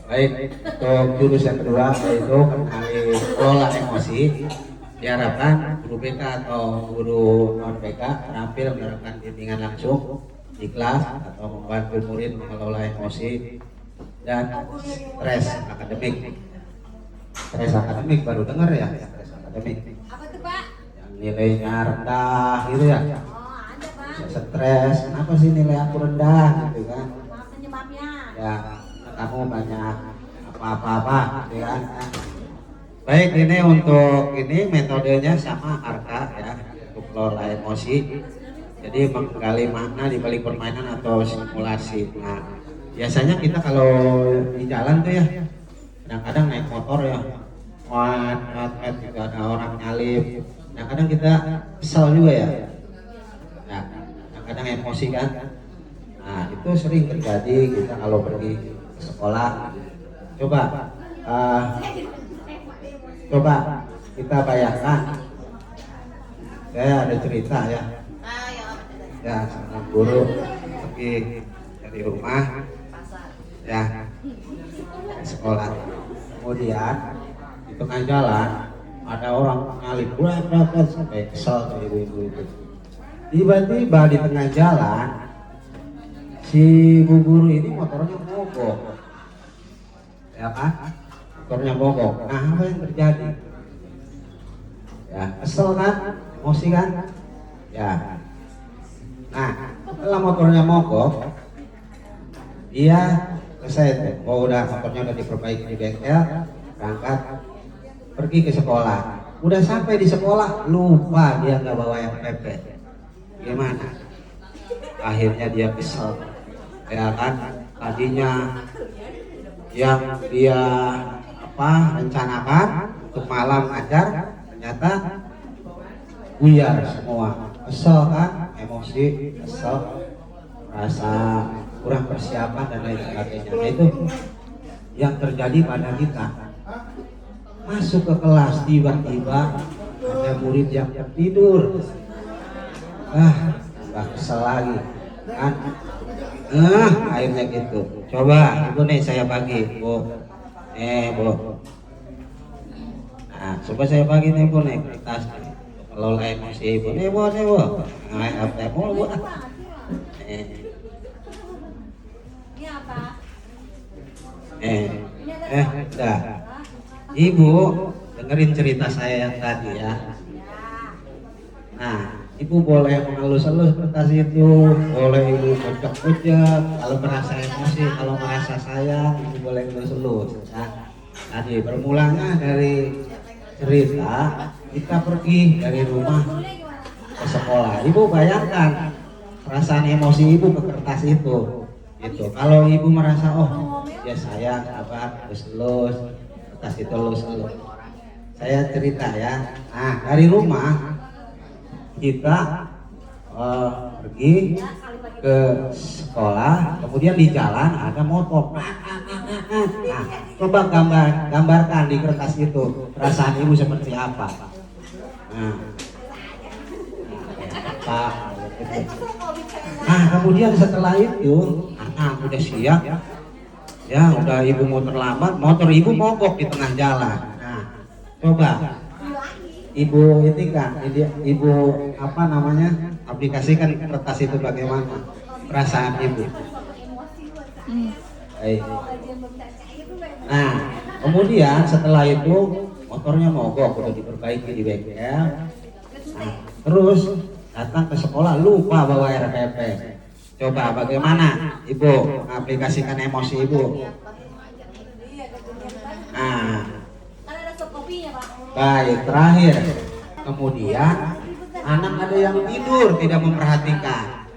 Baik, untuk jurus yang kedua yaitu kenali kelola emosi. Diharapkan guru BK atau guru non BK terampil menerapkan bimbingan langsung di kelas atau membantu murid mengelola emosi dan stres akademik. Stres akademik baru dengar ya, stres akademik. Apa tuh Pak? Yang nilainya rendah gitu ya. Oh ada Pak. Bisa stres, kenapa sih nilai aku rendah gitu kan? Apa penyebabnya? Ya, kamu banyak apa-apa gitu kan. Baik, ini untuk ini metodenya sama Arka ya, untuk kelola emosi. Jadi menggali makna di balik permainan atau simulasi. Nah, biasanya kita kalau di jalan tuh ya, kadang-kadang naik motor ya, wat juga ada orang nyalip. Nah, kadang kita kesal juga ya. Nah, kadang-kadang emosi kan. Nah, itu sering terjadi kita kalau pergi ke sekolah. Coba kita bayangkan, saya ada cerita ya. Ya, seorang guru pergi dari rumah ya ke sekolah. Kemudian di tengah jalan ada orang nyalip berat sampai kesel tuh ibu-ibu itu. Tiba-tiba di tengah jalan si bu guru ini motornya mogok, ya kan? Motornya mogok. Nah, apa yang terjadi? Ya, kesel kan? Emosi kan? Ya. Nah, setelah motornya mogok, dia selesai tuh. Oh, motornya udah diperbaiki di bengkel, berangkat pergi ke sekolah. Udah sampai di sekolah, lupa dia nggak bawa FPP. Gimana? Akhirnya dia kesel. Ya kan? Tadinya yang dia rencanakan untuk malam ngajar ternyata buyar semua. Kesel kan, emosi, kesel, rasa kurang persiapan dan lain sebagainya. Nah, itu yang terjadi pada kita. Masuk ke kelas tiba-tiba ada murid yang tertidur. Nggak kesel lagi kan? Akhirnya gitu. Coba ibu nih saya bagi, Bu. Bu. Nah, coba saya bagi nih Bu nih kertas nih. Kalau lain masih ibu nih Bu. Nah, apa Bu? Ini apa? Udah. Ibu dengerin cerita saya yang tadi ya. Nah, ibu boleh mengelus-elus kertas itu, boleh ibu kocok-kocok, kalau merasa emosi, kalau merasa sayang, ibu boleh ngelus-elus ya. Tadi bermulanya dari cerita kita pergi dari rumah ke sekolah. Ibu bayangkan perasaan emosi ibu ke kertas itu. Gitu. Kalau ibu merasa ya sayang, sabar, elus-elus, kertas itu elus-elus. Saya cerita ya. Nah, dari rumah kita pergi ke sekolah, kemudian di jalan ada motor. Nah, coba gambarkan di kertas itu perasaan ibu seperti apa. Nah, kemudian setelah itu anak udah siap ya, udah ibu mau terlambat, motor ibu mogok di tengah jalan. Nah, coba ibu ini kan, ibu aplikasikan kertas itu bagaimana perasaan ibu. Baik. Nah, kemudian setelah itu motornya mogok, udah diperbaiki di bengkel. Nah, terus datang ke sekolah lupa bawa RPP. Coba bagaimana ibu aplikasikan emosi ibu. Nah, baik, terakhir. Kemudian anak ada yang tidur tidak memperhatikan.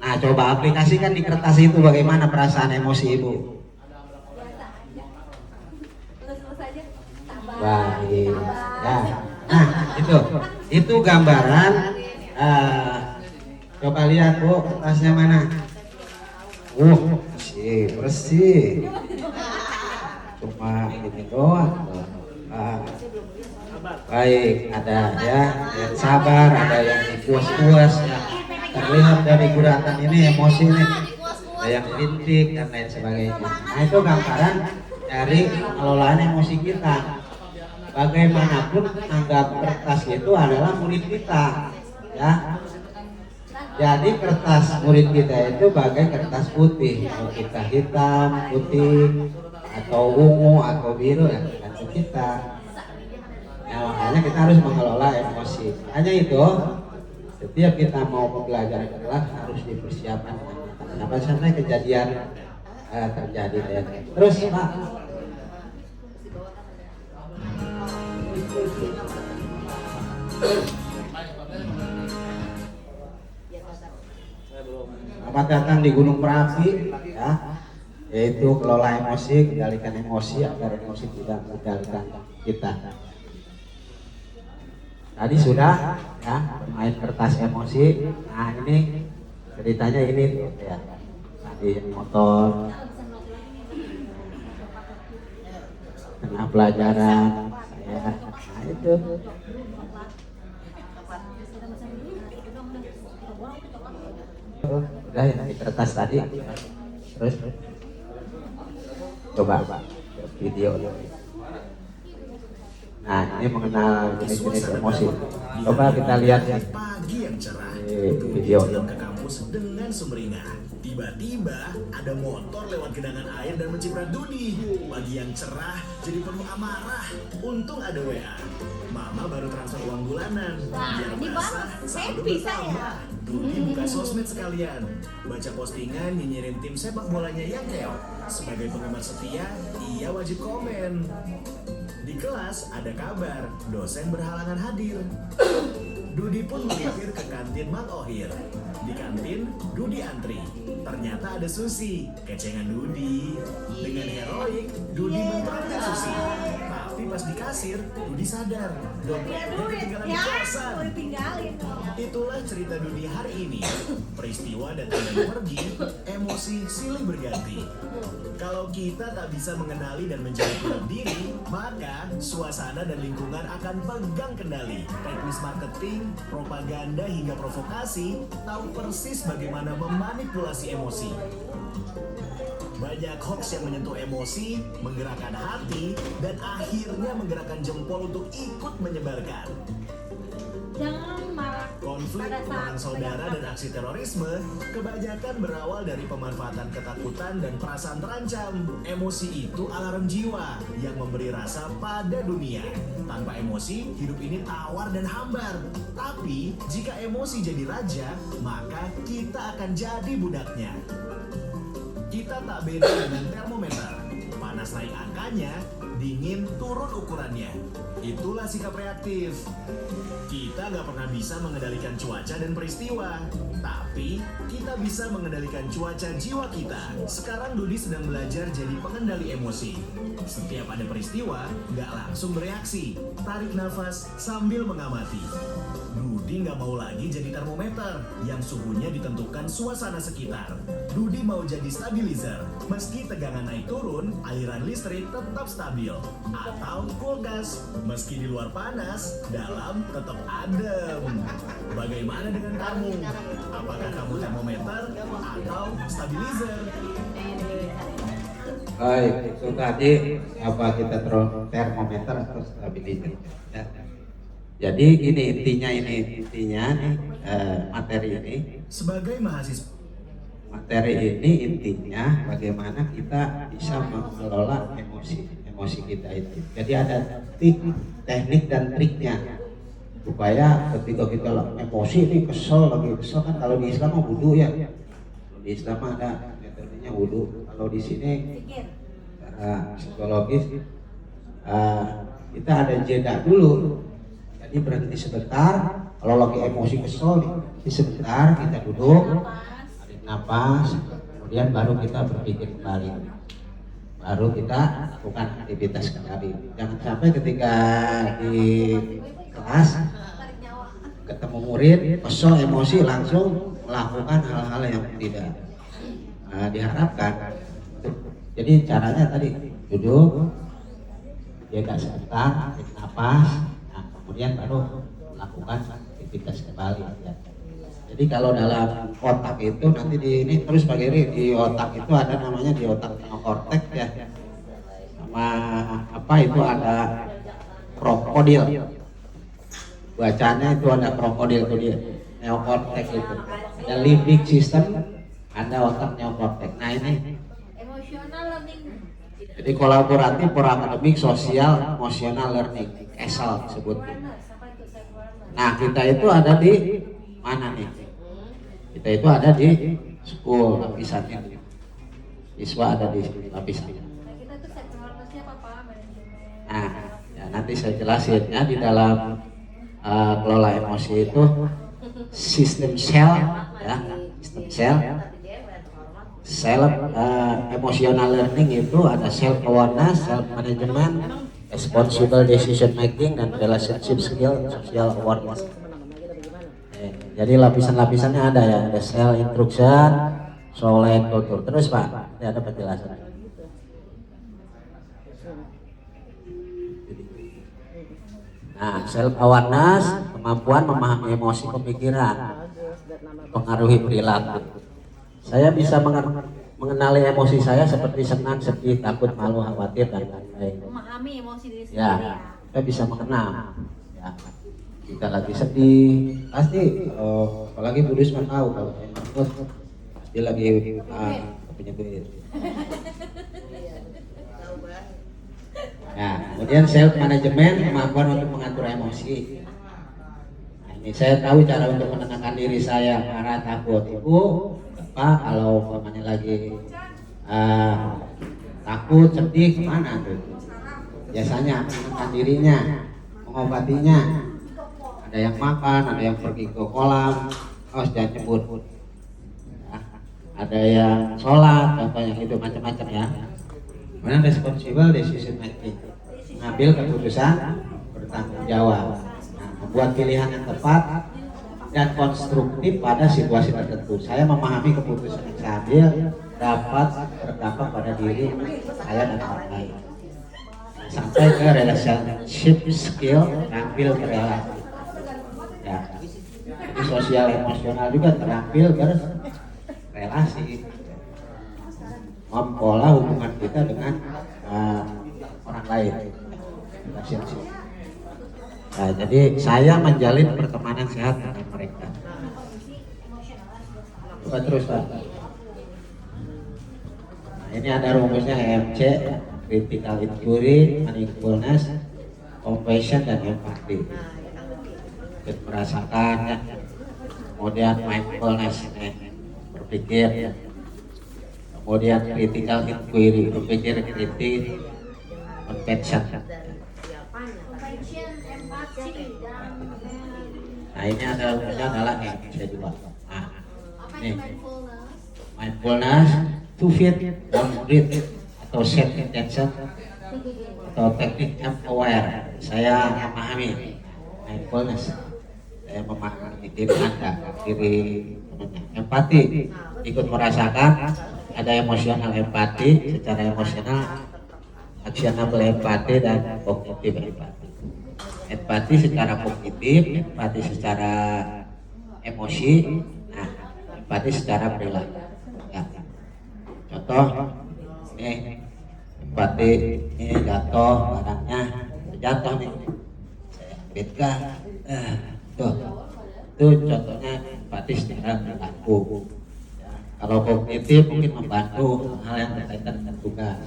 Nah, coba aplikasikan di kertas itu bagaimana perasaan emosi ibu. Baik. Ya. Nah, itu gambaran. Coba lihat Bu, kertasnya mana? Bersih. Cuma ini doang. Baik, ada ya yang sabar, ada yang puas-puas ya. Terlihat dari guratan ini emosi ini, ada yang kritik dan lain sebagainya. Nah, itu gambaran dari pengelolaan emosi kita. Bagaimanapun anggap kertas itu adalah murid kita, ya. Jadi kertas murid kita itu bagai kertas putih, mau kita hitam, putih, atau ungu atau biru ya tergantung kita. Ya, makanya kita harus mengelola emosi. Hanya itu, setiap kita mau pembelajaran kelas harus dipersiapkan. Sampai sampai kejadian terjadi ya. Terus Pak. Selamat datang di Gunung Merapi, ya. Yaitu kelola emosi, kendalikan emosi agar emosi tidak mengendalikan kita. Tadi sudah ya main kertas emosi. Nah ini ceritanya ini ya. Tadi motor, kena pelajaran saya. Nah itu. Udah ya di kertas tadi. Terus coba video. Nah ini mengenal jenis-jenis emosi. Coba kita lihat ya. Pagi yang cerah, Video. pulang ke kampus dengan sumringah. Tiba-tiba ada motor lewat genangan air dan menciprat Dudi. Pagi yang cerah jadi penuh amarah. Untung ada WA. Mama baru transfer uang bulanan. Wah, Biar ini basah, Bang, saldo bisa bertambah. ya? Dudi buka sosmed sekalian. Baca postingan nyinyirin tim sepak bolanya yang keok. Sebagai penggemar setia, ia wajib komen. Di kelas ada kabar, dosen berhalangan hadir. Dudi pun melipir ke kantin Mang Ohir. Di kantin, Dudi antri. Ternyata ada Susi, kecengan Dudi. Dengan heroik, Dudi menerapkan Susi. Tapi pas di kasir, Dudi sadar dompetnya ketinggalan di kosan. mau ditinggalin. Itulah cerita Dudi hari ini. Peristiwa datang dan pergi, emosi silih berganti. Kalau kita tak bisa mengenali dan menjadi kuat diri, maka suasana dan lingkungan akan pegang kendali. Teknis marketing, propaganda hingga provokasi tahu persis bagaimana memanipulasi emosi. Banyak hoax yang menyentuh emosi, menggerakkan hati, dan akhirnya menggerakkan jempol untuk ikut menyebarkan. Jangan marah. Konflik, Pada saat perang saudara, dan aksi terorisme kebanyakan berawal dari pemanfaatan ketakutan dan perasaan terancam. Emosi itu alarm jiwa yang memberi rasa pada dunia. Tanpa emosi, hidup ini tawar dan hambar. Tapi, jika emosi jadi raja, maka kita akan jadi budaknya. Kita tak beda dengan termometer. Panas naik angkanya, dingin turun ukurannya. Itulah sikap reaktif. Kita nggak pernah bisa mengendalikan cuaca dan peristiwa, tapi kita bisa mengendalikan cuaca jiwa kita. Sekarang Dudi sedang belajar jadi pengendali emosi. Setiap ada peristiwa, nggak langsung bereaksi. Tarik nafas sambil mengamati. Dudi nggak mau lagi jadi termometer yang suhunya ditentukan suasana sekitar. Dudi mau jadi stabilizer. Meski tegangan naik turun, aliran listrik tetap stabil. Atau kulkas. Meski di luar panas, dalam tetap adem. Bagaimana dengan kamu? Apakah kamu termometer atau stabilizer? Baik, itu tadi apa kita termometer atau stabilizer. Ya. Jadi intinya nih materi ini. Sebagai mahasiswa, Materi ini intinya bagaimana kita bisa mengelola emosi kita itu. Jadi ada teknik dan triknya supaya ketika kita emosi ini kesel kan kalau di Islam mah wudu ya. Di Islam ada metodenya wudu. Kalau di sini secara psikologis kita ada jeda dulu. Jadi berhenti sebentar. Kalau lagi emosi kesel nih, sebentar kita duduk. Napas, kemudian baru kita berpikir kembali, baru kita lakukan aktivitas kembali. Jangan sampai ketika di kelas ketemu murid kesel emosi langsung melakukan hal-hal yang tidak diharapkan. Jadi caranya tadi duduk, jaga sebentar, tarik napas, nah, kemudian baru melakukan aktivitas kembali. Ya. Jadi kalau dalam otak itu nanti di ini terus Pak Giri, di otak itu ada namanya di otak neokorteks ya, apa itu ada krokodil. Bacanya itu ada krokodil itu dia, neokortex itu. Ada limbic system, ada otak neokortex. Nah ini Emotional learning. jadi kolaboratif for akademik, sosial, emotional learning, ESAL disebutnya. Apa itu self awareness? Nah kita itu ada di mana nih? Kita itu ada di school lapisan ini. Siswa ada di lapisan. Nah, kita tuh self awareness-nya apa Pak? Manajemen. Nah, ya nanti saya jelasin ya di dalam kelola emosi itu sistem sel ya, sistem sel. Self emotional learning itu ada self awareness, self management, responsible decision making, dan relationship skill, social awareness. Jadi lapisan-lapisannya ada ya, ada self instruction, soul and culture. Terus Pak, ini ada penjelasan. Nah, self awareness, kemampuan memahami emosi pemikiran, pengaruhi perilaku. Saya bisa mengenali emosi saya seperti senang, sedih, takut, malu, khawatir, dan lain-lain. Memahami emosi diri sendiri Ya, saya bisa mengenal. Ya, kita lagi sedih, pasti apalagi Budis mah tahu kalau Markus dia lagi punya duit. Nah, kemudian self management, kemampuan untuk mengatur emosi. Nah, ini saya tahu cara untuk menenangkan diri saya, marah, takut. Ibu, Pak, kalau umpamanya lagi takut, sedih, kemana tuh? Biasanya menenangkan dirinya, mengobatinya. Ada yang makan, ada yang pergi ke kolam, jangan nyebut. Ya, ada yang sholat, contohnya itu macam-macam ya. Kemudian responsible decision making, mengambil keputusan bertanggung jawab, membuat pilihan yang tepat dan konstruktif pada situasi tertentu. Saya memahami keputusan yang saya ambil dapat berdampak pada diri saya dan orang lain. Sampai ke relationship skill, terampil berrelasi. Ya, jadi sosial emosional juga terampil berrelasi, mempola hubungan kita dengan orang lain. Relationship. Nah, jadi saya menjalin pertemanan sehat dengan mereka. Coba terus Pak. Nah, ini ada rumusnya EMC, critical inquiry, mindfulness, compassion, dan empathy. Jadi merasakan ya. Kemudian mindfulness, berpikir ya. Kemudian critical inquiry, berpikir kritis, compassion. Nah ini adalah saya juga. Nah, ini mindfulness, to fit, down breathe, atau set intention, atau teknik aware. Saya memahami mindfulness. Saya memahami diri Anda, diri temannya. Empati, ikut merasakan, ada emosional empati, secara emosional, actionable empati, dan kognitif empati. Empati secara kognitif, empati secara emosi, nah, empati secara perilaku. Ya. Contoh, ini empati, ini jatuh barangnya, jatuh nih, saya ambilkan, tuh contohnya empati secara perilaku. Ya. Kalau kognitif mungkin membantu hal yang berkaitan dengan tugas.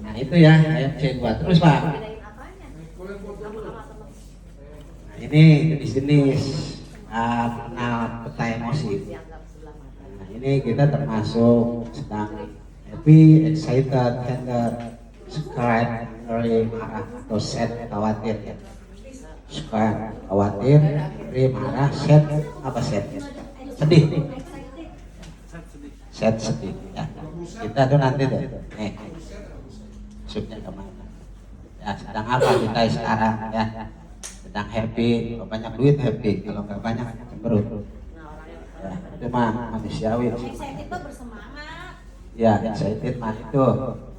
Nah itu ya MC 2. Terus Pak. Nah, ini jenis-jenis mengenal peta emosi. Nah, ini kita termasuk sedang happy, excited, tender, scared, worry, marah, atau sad, khawatir ya. Scared, khawatir, worry, marah, sad, apa sad? Sedih. Sad, sedih ya. Kita tuh nanti deh. Nih. Maksudnya kemana? Ya sedang apa kita sekarang ya? Sedang happy, kalau banyak duit happy, kalau nggak banyak cemberut. Ya, itu mah manusiawi. Excited tuh bersemangat. Ya, excited mah itu.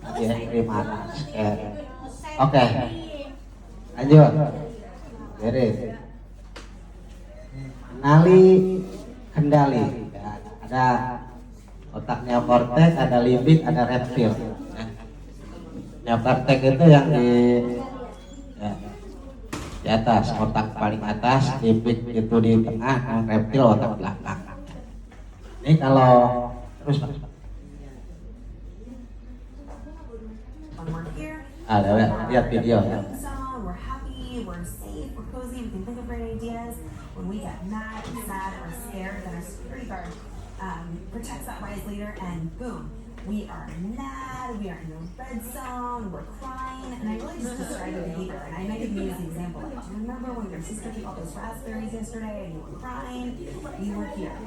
Lagi happy marah, scared. Oke. Lanjut. Beres. Kenali, kendali. Ya, ada otak neokortex, ada limbik, ada reptil. neokortek itu yang ya, di atas, otak paling atas, limbik itu di tengah, dan reptil otak belakang. Ini kalau terus When we're here, lihat video ya. zone, we're happy, we're safe, we're cozy, we can think of great ideas. When we get mad, sad, or scared, then our security guard protects that wise leader, and boom, we are mad, we are in the red zone, we're crying, and I really just describe the behavior. And I might even use the example, like, do you remember when your sister took all those raspberries yesterday and you were crying? You were here.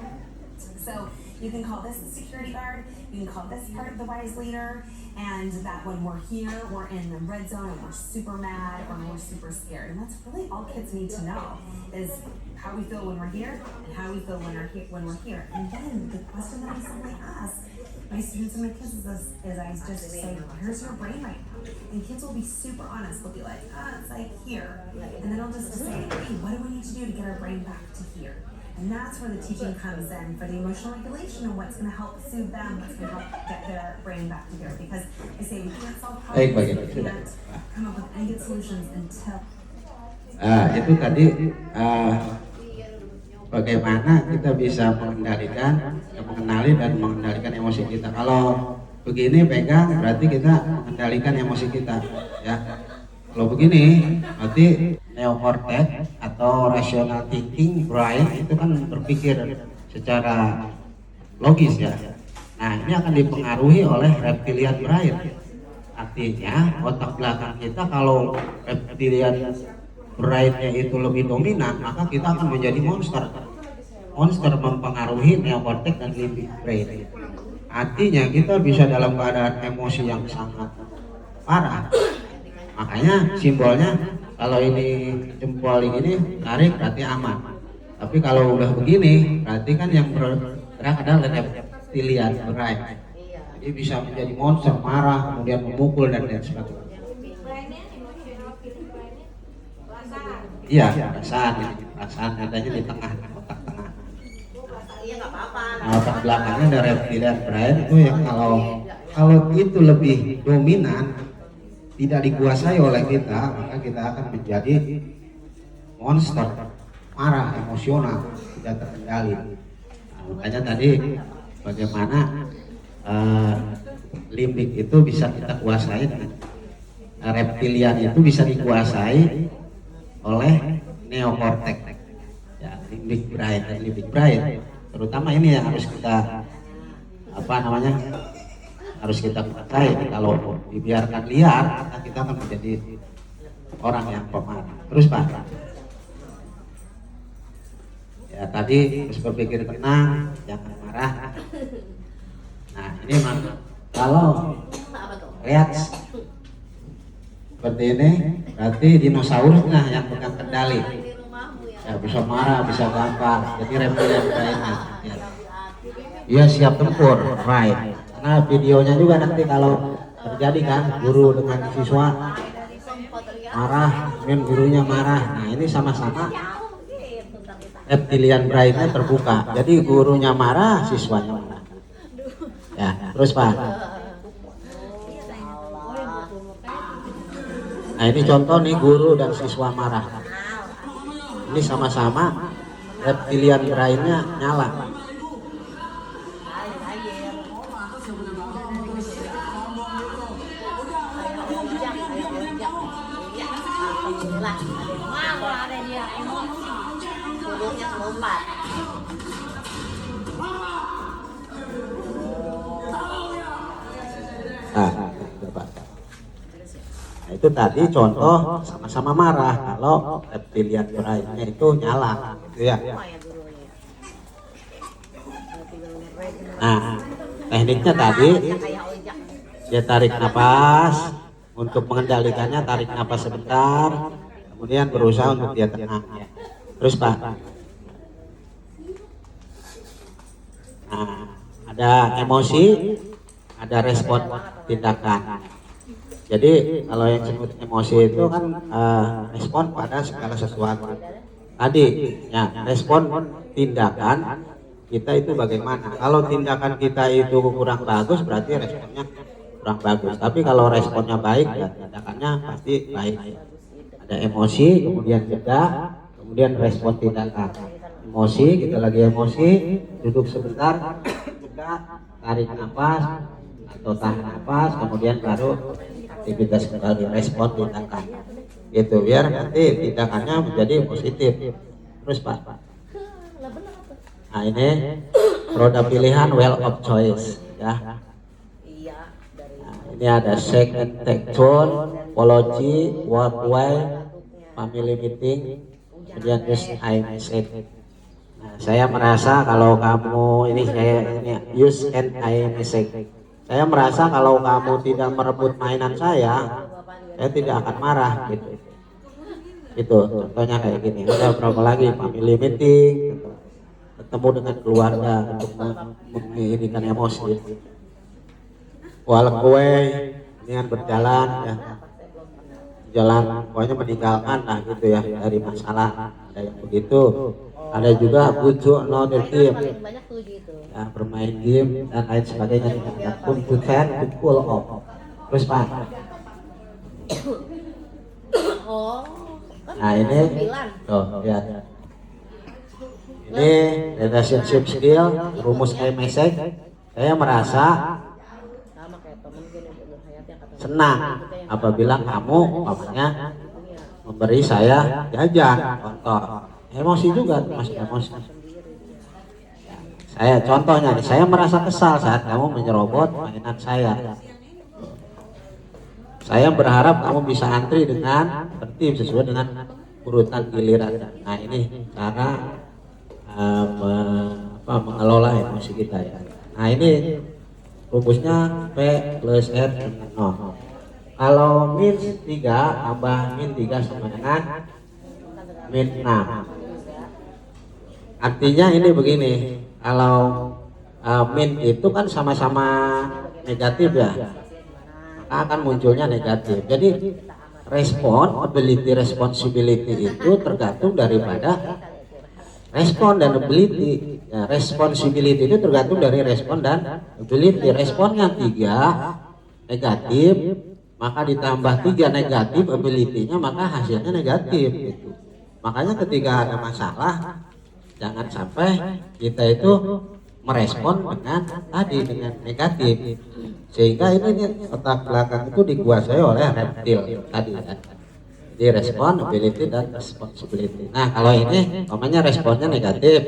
So you can call this the security guard, you can call this part of the wise leader, and that when we're here, we're in the red zone and we're super mad or we're super scared. And that's really all kids need to know, is how we feel when we're here and how we feel when we're here. And then the question that I simply ask my students and my kids is I just say, here's your brain right now. And kids will be super honest. They'll be like, it's like here. And then I'll just say, hey, what do we need to do to get our brain back to here? And that's where the teaching comes in for the emotional regulation and what's going to help soothe them, what's going to help get their brain back to here. Because I say we can't solve problems, we can't come up with any good solutions until. Itu tadi bagaimana kita bisa mengenali dan mengendalikan emosi kita. Kalau begini pegang berarti kita mengendalikan emosi kita, ya. Kalau begini berarti neokortex atau rational thinking brain itu kan berpikir secara logis, ya. Nah, ini akan dipengaruhi oleh reptilian brain. Artinya otak belakang kita kalau reptilian brainnya itu lebih dominan, maka kita akan menjadi monster. Monster mempengaruhi neokortex dan limbic brain. Artinya kita bisa dalam keadaan emosi yang sangat parah. Makanya simbolnya kalau ini jempol ini tarik berarti aman. Tapi kalau udah begini berarti kan yang bergerak adalah reptilian brain. Jadi bisa menjadi monster, marah, kemudian memukul dan lain sebagainya. Lainnya emosional feeling lainnya perasaan. Iya, perasaan adanya di tengah, otak tengah. Iya nggak apa-apa. Nah, otak belakangnya ada reptilian brain itu yang kalau itu lebih dominan, tidak dikuasai oleh kita, maka kita akan menjadi monster, marah, emosional, tidak terkendali. Nah, makanya tadi bagaimana limbik itu bisa kita kuasai, reptilian itu bisa dikuasai oleh neokortex, ya, limbic brain, terutama ini yang harus kita harus kita kuasai. Kalau dibiarkan liar, maka kita akan menjadi orang yang pemarah. Terus Pak, ya tadi harus berpikir tenang, jangan marah. Nah ini kalau lihat seperti ini, berarti dinosaurusnya yang pegang kendali. Ya bisa marah, bisa gampang. Jadi reptilian brainnya. Ya. Dia siap tempur, right? Nah videonya juga nanti kalau terjadi kan guru dengan siswa marah, kemudian gurunya marah. Nah ini sama-sama reptilian brainnya terbuka. Jadi gurunya marah, siswanya marah. Ya terus Pak. Nah ini contoh nih guru dan siswa marah. Ini sama-sama reptilian brainnya nyala. Nah, itu tadi contoh sama-sama marah kalau reptilian brainnya itu nyala, gitu ya. Nah, tekniknya tadi dia tarik napas, untuk mengendalikannya tarik napas sebentar, kemudian berusaha untuk dia tenang. Terus Pak. Nah, ada emosi, ada respon tindakan. Jadi kalau yang disebut emosi itu kan respon pada segala sesuatu. Tadi ya respon tindakan kita itu bagaimana. Kalau tindakan kita itu kurang bagus berarti responnya kurang bagus. Tapi kalau responnya baik, ya tindakannya pasti baik. Ada emosi, kemudian jeda, kemudian respon tindakan. Emosi, kita lagi emosi, duduk sebentar, jeda, tarik nafas atau tahan nafas, kemudian baru aktivitas kembali, respon tindakan. Gitu, biar nanti tindakannya menjadi positif. Terus Pak. Nah ini roda pilihan well of choice ya. Nah, ini ada shake and take turn, apology, walkway, family meeting, kemudian use I message. Nah, saya merasa kalau kamu ini use and I message. Saya merasa kalau kamu tidak merebut mainan saya tidak akan marah gitu. Itu contohnya kayak gini. Ada berapa lagi family meeting, ketemu dengan keluarga untuk mengirimkan emosi. Walkway, dengan berjalan ya, jalan pokoknya meninggalkan lah gitu ya dari masalah. Ada yang begitu. Ada juga bujuk another game, ya, bermain game dan lain sebagainya. Pun bukan pull off. Terus Pak. Nah ini, ya. Ini relationship skill, rumus I message. Saya merasa senang apabila kamu umpamanya memberi saya jajan, contoh. Emosi juga termasuk emosi. Saya contohnya nih, saya merasa kesal saat kamu menyerobot mainan saya. Saya berharap kamu bisa antri dengan tertib sesuai dengan urutan giliran. Nah ini cara mengelola emosi kita ya. Nah ini rumusnya P plus R dengan 0. Kalau min 3 tambah min 3 sama dengan min 6. Artinya ini begini, kalau min itu kan sama-sama negatif ya, maka akan munculnya negatif. Jadi respon, ability, responsibility itu tergantung daripada respon dan ability. Ya, responsibility itu tergantung dari respon dan ability. Responnya 3 negatif, maka ditambah 3 negatif ability-nya, maka hasilnya negatif gitu. Makanya ketika ada masalah, jangan sampai kita itu merespon dengan negatif, sehingga ini otak belakang itu dikuasai oleh reptil tadi kan. Jadi respon, ability dan responsibility. Nah kalau ini namanya responnya negatif,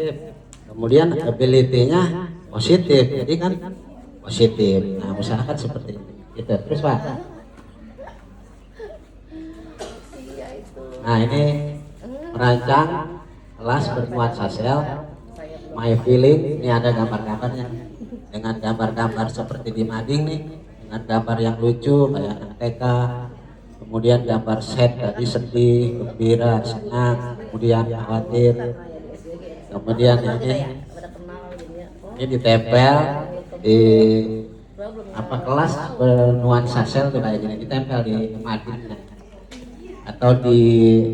kemudian ability-nya positif, jadi kan positif. Nah usahakan seperti ini. Gitu. Terus Pak. Nah ini merancang kelas bernuansa self, my feeling. Ini ada gambar-gambarnya dengan gambar-gambar seperti di mading nih, dengan gambar yang lucu kayak anak TK, kemudian gambar set tadi sedih, gembira, senang, kemudian khawatir, kemudian ini ditempel di kelas bernuansa self tuh kayak gini, ditempel di mading atau di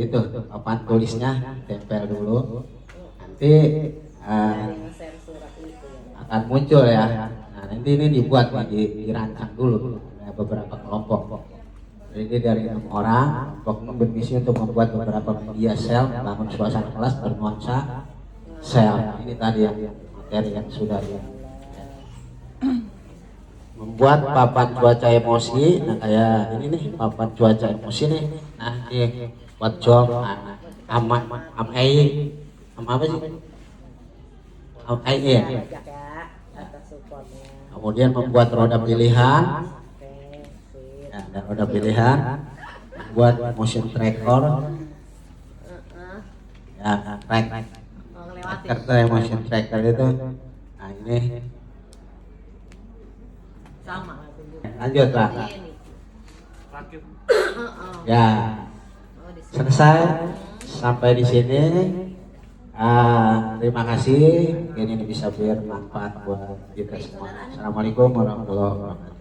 itu papan tulisnya tempel dulu, nanti akan muncul ya. Nah nanti ini dibuat dirancang dulu ya, beberapa kelompok. Jadi dari 6 orang, kelompok bermisi untuk membuat beberapa media sel, bangun suasana kelas bernuansa sel. Ini tadi yang materi yang sudah ya. Membuat papan cuaca emosi. Nah kayak ini nih papan cuaca emosi nih. Nah ini buat job apa sih? Ya. Kemudian membuat roda pilihan. Ya, ada roda pilihan. Buat motion tracker. Ya, tracker motion tracker itu. Nah ini sama lanjut lah ya, selesai sampai di sini. Terima kasih, ini bisa bermanfaat buat kita semua. Assalamualaikum warahmatullahi wabarakatuh.